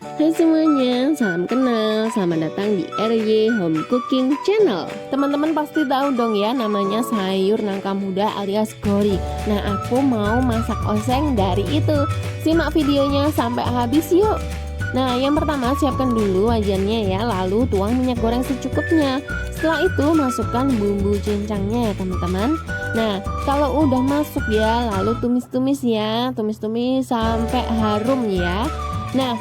Hai semuanya, salam kenal, selamat datang di RY Home Cooking Channel. Teman-teman pasti tahu dong ya namanya sayur nangka muda alias gori. Nah aku mau masak oseng dari itu. Simak videonya sampai habis yuk. Nah yang pertama siapkan dulu wajannya ya, lalu tuang minyak goreng secukupnya. Setelah itu masukkan bumbu cincangnya ya teman-teman. Nah kalau udah masuk ya, lalu tumis-tumis ya, tumis-tumis sampai harum ya. Nah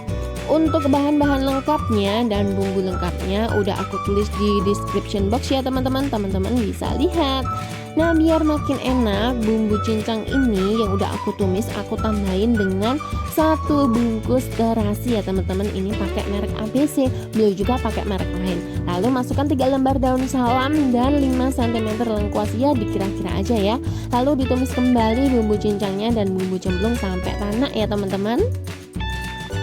untuk bahan-bahan lengkapnya dan bumbu lengkapnya udah aku tulis di description box ya teman-teman. Teman-teman bisa lihat. Nah biar makin enak, bumbu cincang ini yang udah aku tumis aku tambahin dengan satu bungkus terasi ya teman-teman. Ini pakai merek ABC, beliau juga pakai merek lain. Lalu masukkan 3 lembar daun salam dan 5 cm lengkuas ya, dikira-kira aja ya. Lalu ditumis kembali bumbu cincangnya dan bumbu cemplung sampai tanak ya teman-teman.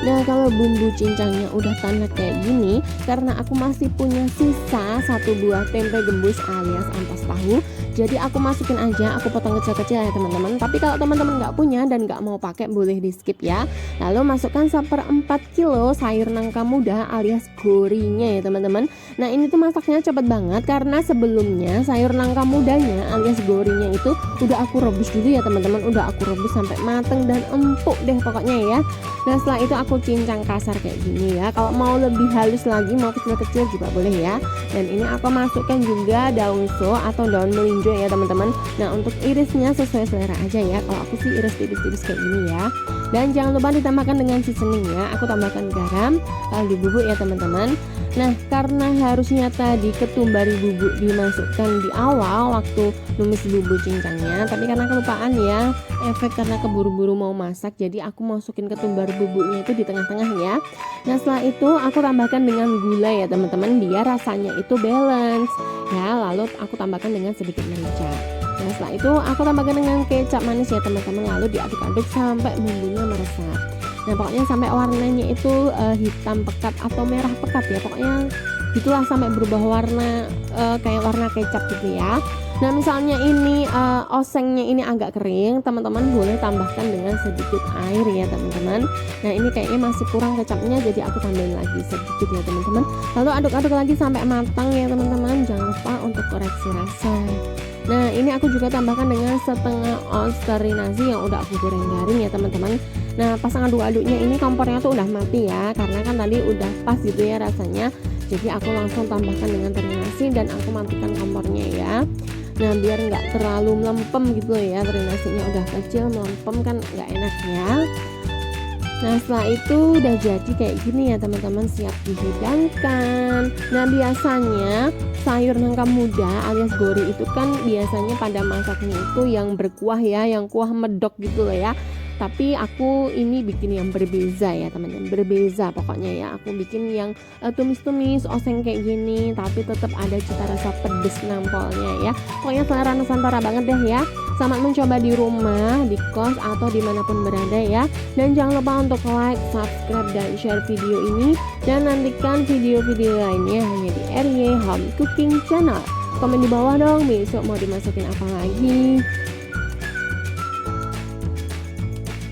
Nah kalau bumbu cincangnya udah tanak kayak gini, karena aku masih punya sisa 1 buah tempe gembus alias ampas tahu, jadi aku masukin aja, aku potong kecil-kecil ya teman-teman. Tapi kalau teman-teman nggak punya dan nggak mau pakai boleh di skip ya. Lalu masukkan 1/4 kilo sayur nangka muda alias gorinya ya teman-teman. Nah ini tuh masaknya cepet banget karena sebelumnya sayur nangka mudanya alias gorinya itu udah aku rebus dulu ya teman-teman. Udah aku rebus sampai mateng dan empuk deh pokoknya ya. Nah setelah itu aku cincang kasar kayak gini ya. Kalau mau lebih halus lagi, mau kecil-kecil juga boleh ya. Dan ini aku masukkan juga daun so atau daun melinjo ya teman-teman. Nah untuk irisnya sesuai selera aja ya. Kalau aku sih iris tipis-tipis kayak gini ya. Dan jangan lupa ditambahkan dengan seasoning ya. Aku tambahkan garam, kaldu bubuk ya teman-teman. Nah karena harusnya tadi ketumbar bubuk dimasukkan di awal waktu numis bumbu cincangnya, tapi karena kelupaan ya, efek karena keburu-buru mau masak, jadi aku masukin ketumbar bubuknya itu di tengah-tengah ya. Nah setelah itu aku tambahkan dengan gula ya teman-teman, biar rasanya itu balance ya. Lalu aku tambahkan dengan sedikit merica. Nah setelah itu aku tambahkan dengan kecap manis ya teman-teman, lalu diaduk-aduk sampai bumbunya meresap. Nah pokoknya sampai warnanya itu hitam pekat atau merah pekat ya, pokoknya itulah sampai berubah warna kayak warna kecap gitu ya. Nah misalnya ini osengnya ini agak kering, teman-teman boleh tambahkan dengan sedikit air ya teman-teman. Nah ini kayaknya masih kurang kecapnya, jadi aku tambahin lagi sedikit ya teman-teman. Lalu aduk-aduk lagi sampai matang ya teman-teman. Jangan lupa untuk koreksi rasa. Nah ini aku juga tambahkan dengan setengah ons teri nasi yang udah aku goreng garing ya teman-teman. Nah pas aduk-aduknya ini kompornya tuh udah mati ya, karena kan tadi udah pas gitu ya rasanya. Jadi aku langsung tambahkan dengan teri nasi dan aku matikan kompornya ya. Nah biar nggak terlalu melempem gitu ya, teri nasinya udah kecil melempem kan nggak enak ya. Nah setelah itu udah jadi kayak gini ya teman-teman, siap dihidangkan. Nah biasanya sayur nangka muda alias gori itu kan biasanya pada masaknya itu yang berkuah ya, yang kuah medok gitu loh ya. Tapi aku ini bikin yang berbeza ya teman-teman, berbeza pokoknya ya. Aku bikin yang tumis-tumis oseng kayak gini, tapi tetap ada cita rasa pedes nampolnya ya. Pokoknya selera Nusantara banget deh ya. Selamat mencoba di rumah, di kos atau dimanapun berada ya. Dan jangan lupa untuk like, subscribe, dan share video ini. Dan nantikan video-video lainnya hanya di RY Home Cooking Channel. Komen di bawah dong besok mau dimasukin apa lagi.